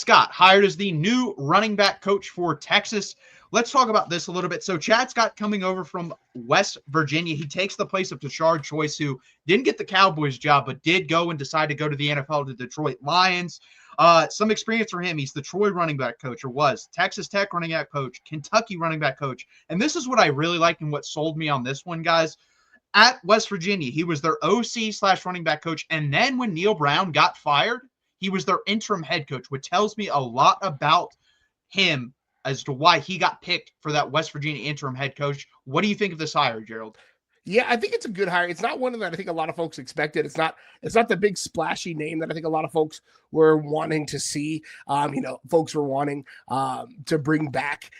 Scott hired as the new running back coach for Texas. Let's talk about this a little bit. So Chad Scott coming over from West Virginia. He takes the place of Tashard Choice, who didn't get the Cowboys job, but did go and decide to go to the NFL to Detroit Lions. Some experience for him. He's the Troy running back coach, or was Texas Tech running back coach, Kentucky running back coach. And this is what I really like and what sold me on this one, guys. At West Virginia, he was their OC/running back coach. And then when Neil Brown got fired, he was their interim head coach, which tells me a lot about him as to why he got picked for that West Virginia interim head coach. What do you think of this hire, Gerald? Yeah, I think it's a good hire. It's not one that I think a lot of folks expected. It's not the big splashy name that I think a lot of folks were wanting to see. Folks were wanting to bring back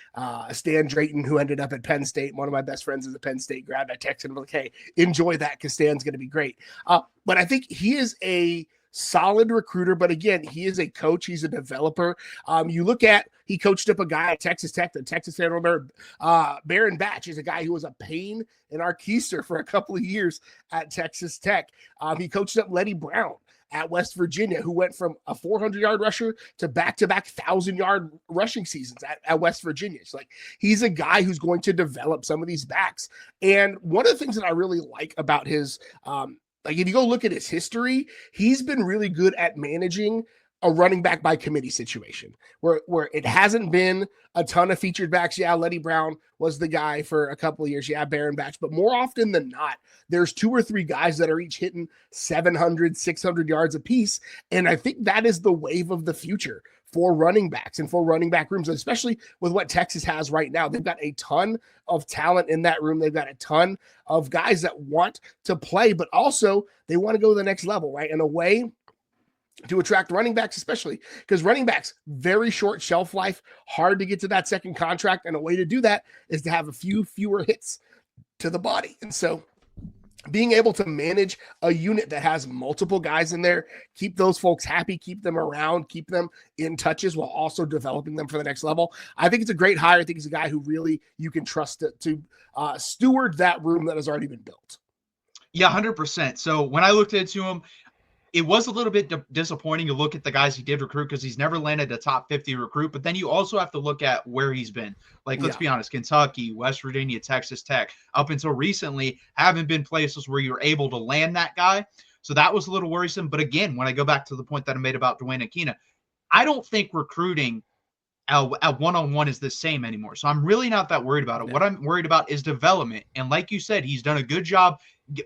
Stan Drayton, who ended up at Penn State. One of my best friends is a Penn State grad. I texted him like, "Hey, enjoy that because Stan's going to be great." But I think he is a solid recruiter, but again, he is a coach. He's a developer. You look at, he coached up a guy at Texas Tech, the Texas fan. Baron Batch is a guy who was a pain in our keister for a couple of years at Texas Tech. He coached up Letty Brown at West Virginia, who went from a 400-yard rusher to back-to-back 1,000-yard rushing seasons at West Virginia. It's like, he's a guy who's going to develop some of these backs. And one of the things that I really like about his if you go look at his history, he's been really good at managing a running back by committee situation where it hasn't been a ton of featured backs. Yeah, Letty Brown was the guy for a couple of years. Yeah, Baron Batch. But more often than not, there's 2 or 3 guys that are each hitting 700, 600 yards apiece. And I think that is the wave of the future for running backs and for running back rooms, especially with what Texas has right now. They've got a ton of talent in that room. They've got a ton of guys that want to play, but also they want to go to the next level, right? And a way to attract running backs, especially because running backs, very short shelf life, hard to get to that second contract. And a way to do that is to have a few fewer hits to the body. And so being able to manage a unit that has multiple guys in there, keep those folks happy, keep them around, keep them in touches while also developing them for the next level. I think it's a great hire. I think he's a guy who really you can trust to steward that room that has already been built. Yeah, 100%. So when I looked into him, it was a little bit disappointing to look at the guys he did recruit because he's never landed a top 50 recruit. But then you also have to look at where he's been. Like, let's be honest, Kentucky, West Virginia, Texas Tech, up until recently, haven't been places where you're able to land that guy. So that was a little worrisome. But again, when I go back to the point that I made about Dwayne Aquina, I don't think recruiting at one-on-one is the same anymore. So I'm really not that worried about it. Yeah. What I'm worried about is development. And like you said, he's done a good job.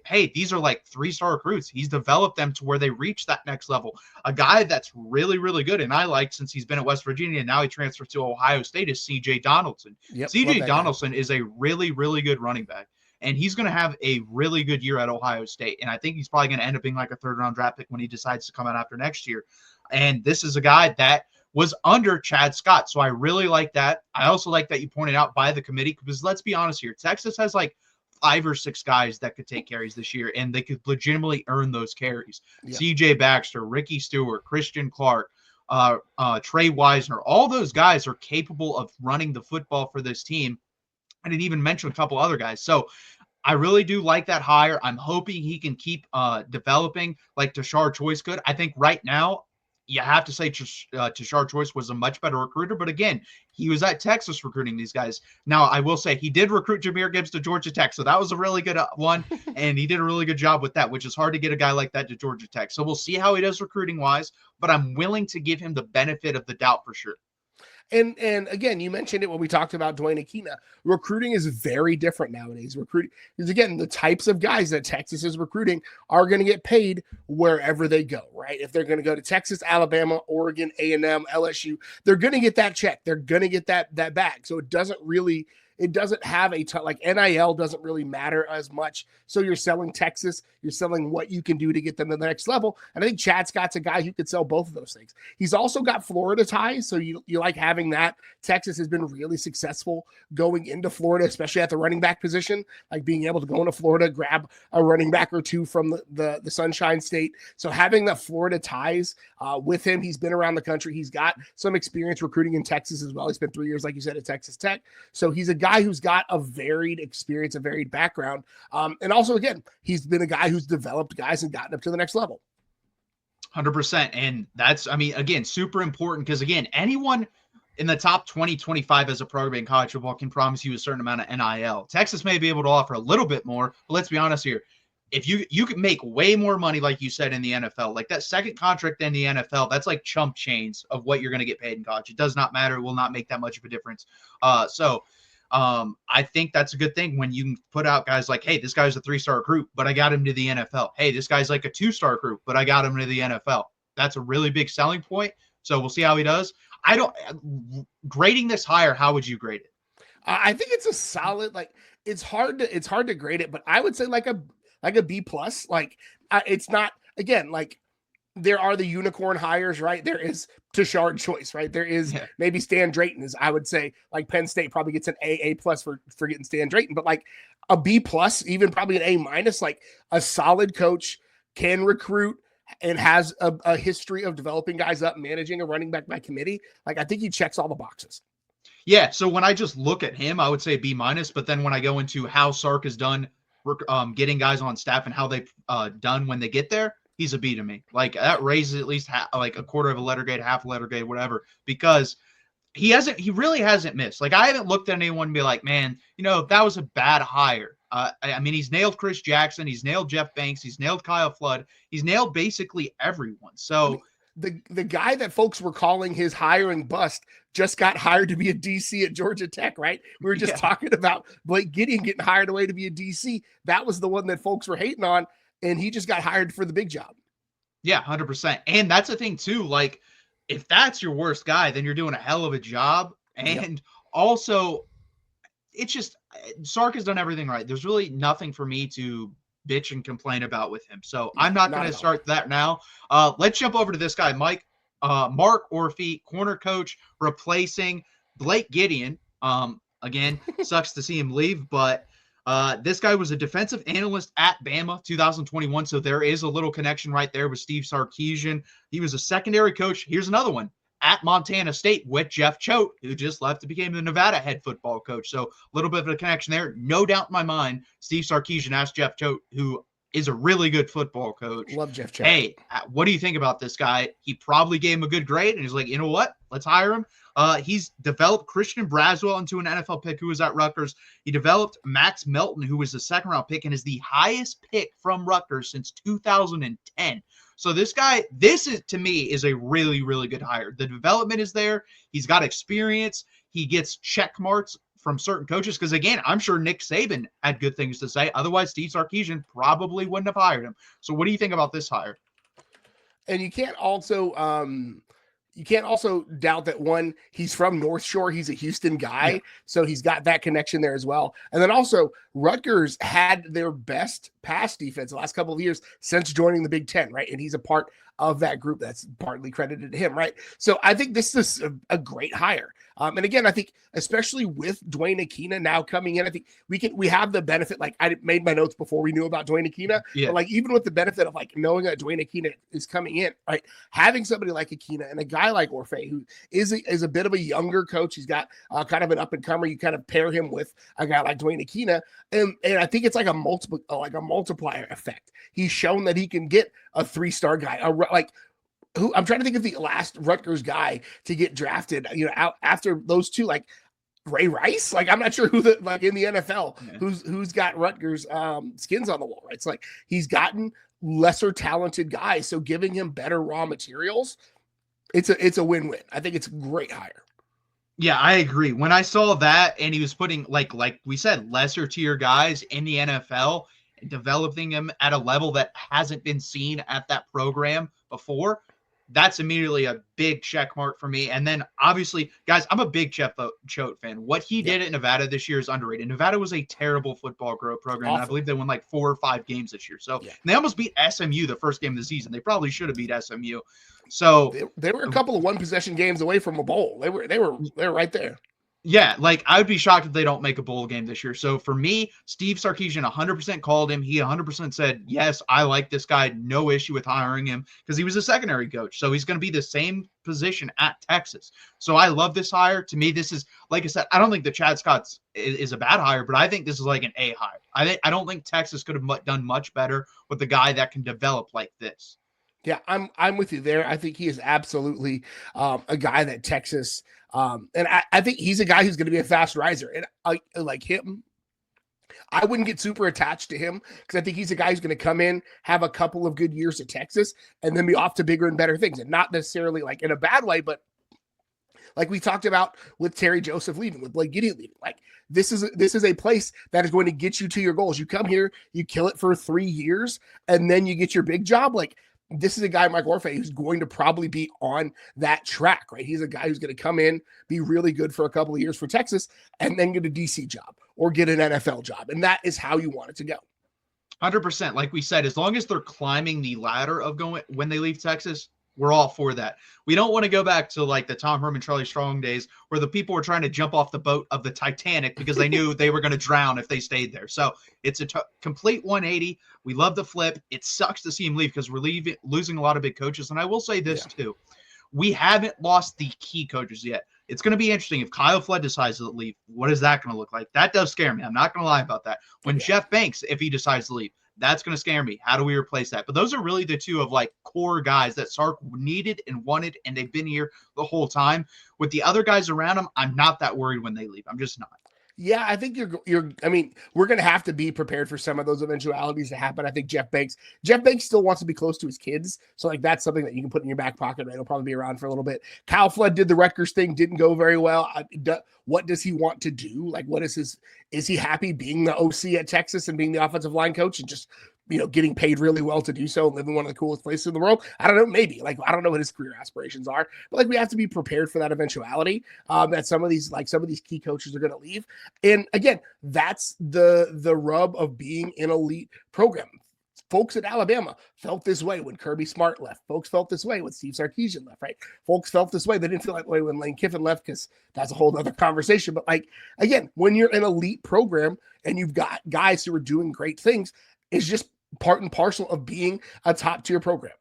Hey, these are like 3-star recruits. He's developed them to where they reach that next level. A guy that's really, really good, and I like since he's been at West Virginia and now he transferred to Ohio State, is C.J. Donaldson. Yep, C.J. Donaldson is a really, really good running back, and he's going to have a really good year at Ohio State. And I think he's probably going to end up being like a 3rd-round draft pick when he decides to come out after next year. And this is a guy that was under Chad Scott. So I really like that. I also like that you pointed out by the committee, because let's be honest here, Texas has like 5 or 6 guys that could take carries this year, and they could legitimately earn those carries. Yeah. C.J. Baxter, Ricky Stewart, Christian Clark, Trey Wisner, all those guys are capable of running the football for this team. I didn't even mention a couple other guys. So I really do like that hire. I'm hoping he can keep developing like Tashard Choice could. I think right now, you have to say Tashard Choice was a much better recruiter. But again, he was at Texas recruiting these guys. Now, I will say he did recruit Jahmyr Gibbs to Georgia Tech. So that was a really good one. And he did a really good job with that, which is hard to get a guy like that to Georgia Tech. So we'll see how he does recruiting-wise. But I'm willing to give him the benefit of the doubt for sure. And again, you mentioned it when we talked about Dwayne Aquina. Recruiting is very different nowadays. Recruiting is, again, the types of guys that Texas is recruiting are going to get paid wherever they go, right? If they're going to go to Texas, Alabama, Oregon, A&M, LSU, they're going to get that check. They're going to get that bag. So it doesn't have a ton, like NIL doesn't really matter as much. So you're selling Texas, you're selling what you can do to get them to the next level. And I think Chad Scott's a guy who could sell both of those things. He's also got Florida ties. So you like having that. Texas has been really successful going into Florida, especially at the running back position, like being able to go into Florida, grab a running back or two from the Sunshine State. So having the Florida ties with him, he's been around the country. He's got some experience recruiting in Texas as well. He spent 3 years, like you said, at Texas Tech. So he's a guy who's got a varied experience, a varied background. And also, again, he's been a guy who's developed guys and gotten up to the next level. 100%. And that's, I mean, again, super important because, again, anyone in the top 20, 25 as a program in college football can promise you a certain amount of NIL. Texas may be able to offer a little bit more, but let's be honest here. If you can make way more money, like you said, in the NFL, like that second contract in the NFL, that's like chump change of what you're going to get paid in college. It does not matter. It will not make that much of a difference. I think that's a good thing when you can put out guys like, hey, this guy's a 3-star recruit, but I got him to the NFL. Hey, this guy's like a 2-star recruit, but I got him to the NFL. That's a really big selling point. So we'll see how he does. Grading this higher, how would you grade it? I think it's a solid, like, it's hard to grade it, but I would say like a B plus. Like, it's not, again, like, there are the unicorn hires, right? There is Tashard Choice, right? There is maybe Stan Drayton, is, I would say, like, Penn State probably gets an A plus for getting Stan Drayton, but like a B plus, even probably an A minus, like a solid coach, can recruit and has a history of developing guys up, managing a running back by committee. Like, I think he checks all the boxes. Yeah. So when I just look at him, I would say B minus, but then when I go into how Sark has done getting guys on staff and how they've done when they get there, he's a B to me. Like, that raises at least like a quarter of a letter grade, half a letter grade, whatever, because he really hasn't missed. Like, I haven't looked at anyone and be like, man, that was a bad hire. I mean, he's nailed Chris Jackson. He's nailed Jeff Banks. He's nailed Kyle Flood. He's nailed basically everyone. So the guy that folks were calling his hiring bust just got hired to be a DC at Georgia Tech, right? We were just talking about Blake Gideon getting hired away to be a DC. That was the one that folks were hating on, and he just got hired for the big job. Yeah, 100%. And that's the thing too. Like, if that's your worst guy, then you're doing a hell of a job. And also, it's just, Sark has done everything right. There's really nothing for me to bitch and complain about with him. So I'm not going to start that now. Let's jump over to this guy, Mark Orphey, corner coach, replacing Blake Gideon. Again, sucks to see him leave, but this guy was a defensive analyst at Bama 2021. So there is a little connection right there with Steve Sarkisian. He was a secondary coach. Here's another one at Montana State with Jeff Choate, who just left and became the Nevada head football coach. So a little bit of a connection there. No doubt in my mind, Steve Sarkisian asked Jeff Choate, who is a really good football coach. Love Jeff Choate. Hey, what do you think about this guy? He probably gave him a good grade, and he's like, you know what? Let's hire him. He's developed Christian Braswell into an NFL pick who was at Rutgers. He developed Max Melton, who was a second-round pick and is the highest pick from Rutgers since 2010. So this guy, to me, is a really, really good hire. The development is there. He's got experience. He gets check marks from certain coaches because, again, I'm sure Nick Saban had good things to say. Otherwise, Steve Sarkisian probably wouldn't have hired him. So what do you think about this hire? And you can't also doubt that, one, he's from North Shore. He's a Houston guy. So he's got that connection there as well. And then also, Rutgers had their best pass defense the last couple of years since joining the Big Ten, right? And he's a part of that group. That's partly credited to him, right? So I think this is a great hire. And again, I think especially with Dwayne Akina now coming in, I think we have the benefit. Like, I made my notes before we knew about Dwayne Akina, but like, even with the benefit of like knowing that Dwayne Akina is coming in, right? Having somebody like Akina and a guy like Orphey, who is a bit of a younger coach. He's got kind of an up and comer. You kind of pair him with a guy like Dwayne Akina, and I think it's like a multiplier effect. He's shown that he can get a 3-star guy, who I'm trying to think of the last Rutgers guy to get drafted, out after those two, like Ray Rice. Like, I'm not sure who in the NFL who's got Rutgers skins on the wall, right? It's like he's gotten lesser talented guys, so giving him better raw materials, it's a win-win. I think it's a great hire. Yeah, I agree. When I saw that and he was putting, like we said, lesser tier guys in the NFL and developing them at a level that hasn't been seen at that program before, that's immediately a big check mark for me. And then obviously, guys, I'm a big Jeff Choate fan. What he did at Nevada this year is underrated. Nevada was a terrible football program. And I believe they won like 4 or 5 games this year. So they almost beat SMU the first game of the season. They probably should have beat SMU. So they were a couple of 1-possession games away from a bowl. They were right there. Yeah, like, I would be shocked if they don't make a bowl game this year. So for me, Steve Sarkisian 100% called him. He 100% said, yes, I like this guy. No issue with hiring him because he was a secondary coach. So he's going to be the same position at Texas. So I love this hire. To me, this is, like I said, I don't think the Chad Scott's is a bad hire, but I think this is like an A hire. I don't think Texas could have done much better with the guy that can develop like this. Yeah, I'm with you there. I think he is absolutely a guy that Texas, and I think he's a guy who's going to be a fast riser. And I like him. I wouldn't get super attached to him because I think he's a guy who's going to come in, have a couple of good years at Texas, and then be off to bigger and better things. And not necessarily like in a bad way, but like we talked about with Terry Joseph leaving, with Blake Gideon leaving. Like this is a place that is going to get you to your goals. You come here, you kill it for 3 years, and then you get your big job. Like this is a guy, Mike Orphey, who's going to probably be on that track, right? He's a guy who's going to come in, be really good for a couple of years for Texas, and then get a DC job or get an NFL job. And that is how you want it to go. 100%. Like we said, as long as they're climbing the ladder of going when they leave Texas, we're all for that. We don't want to go back to like the Tom Herman, Charlie Strong days where the people were trying to jump off the boat of the Titanic because they knew they were going to drown if they stayed there. So it's a complete 180. We love the flip. It sucks to see him leave because we're losing a lot of big coaches. And I will say this too. We haven't lost the key coaches yet. It's going to be interesting if Kyle Flood decides to leave. What is that going to look like? That does scare me. I'm not going to lie about that. When Jeff Banks, if he decides to leave, that's going to scare me. How do we replace that? But those are really the two of like core guys that Sark needed and wanted, and they've been here the whole time. With the other guys around him, I'm not that worried when they leave. I'm just not. Yeah, I think I mean, we're going to have to be prepared for some of those eventualities to happen. I think Jeff Banks still wants to be close to his kids. So like, that's something that you can put in your back pocket, right? He'll probably be around for a little bit. Kyle Flood did the Rutgers thing, didn't go very well. What does he want to do? Like, is he happy being the OC at Texas and being the offensive line coach and just, getting paid really well to do so and living one of the coolest places in the world? I don't know. Maybe. Like, I don't know what his career aspirations are, but like, we have to be prepared for that eventuality, that some of these key coaches are going to leave. And again, that's the rub of being an elite program. Folks at Alabama felt this way when Kirby Smart left. Folks felt this way when Steve Sarkisian left, right? Folks felt this way. They didn't feel that way when Lane Kiffin left because that's a whole other conversation. But like, again, when you're an elite program and you've got guys who are doing great things, it's just part and parcel of being a top tier program.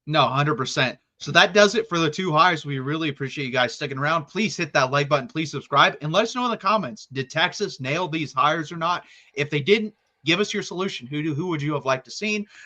No, 100%. So that does it for the two hires. We really appreciate you guys sticking around. Please hit that like button. Please subscribe and let us know in the comments. Did Texas nail these hires or not? If they didn't, give us your solution. Who would you have liked to seen?